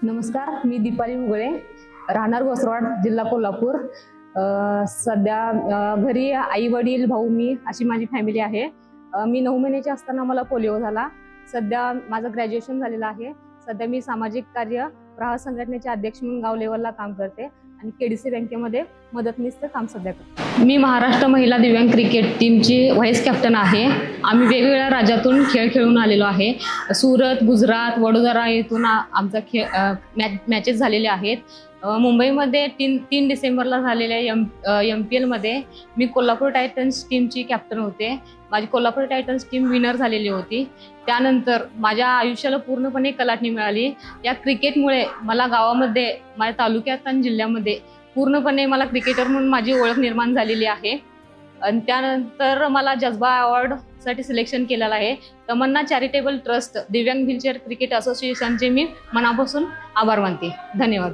नमस्कार, मी दीपाली मुगळे, राहणार घोसरवाड, जिल्हा कोल्हापूर। सध्या घरी आई वडील भाऊ मी अशी माझी फॅमिली आहे। मी 9 महिन्याची असताना मला पोलिओ झाला। सध्या माझं ग्रॅज्युएशन झालेलं आहे। सध्या मी सामाजिक कार्य प्रहार संघटनेचे अध्यक्ष म्हणून गाव लेवलला काम करते आणि केडीसी बँकेमध्ये मदतनीसचं काम सध्या करते। मी महाराष्ट्र महिला दिव्यांग क्रिकेट टीमची व्हाईस कॅप्टन आहे। आम्ही वेगवेगळ्या राज्यातून खेळ खेळून आलेलो आहे। सुरत, गुजरात, वडोदरा येथून आमचा मॅचेस झालेले आहेत। मुंबईमध्ये 3 डिसेंबरला झालेल्या MPL मध्ये मी कोल्हापूर टायटन्स टीमची कॅप्टन होते। माझी कोल्हापूर टायटन्स टीम विनर झालेली होती। त्यानंतर माझ्या आयुष्याला पूर्णपणे कलाटणी मिळाली। या क्रिकेटमुळे मला गावामध्ये, माझ्या तालुक्यात आणि जिल्ह्यामध्ये पूर्णपणे मला क्रिकेटर म्हणून माझी ओळख निर्माण झालेली आहे। आणि त्यानंतर मला जज्बा अवॉर्डसाठी सिलेक्शन केलेलं आहे। तमन्ना चॅरिटेबल ट्रस्ट दिव्यांग व्हीलचेअर क्रिकेट असोसिएशनचे मी मनापासून आभार मानते। धन्यवाद।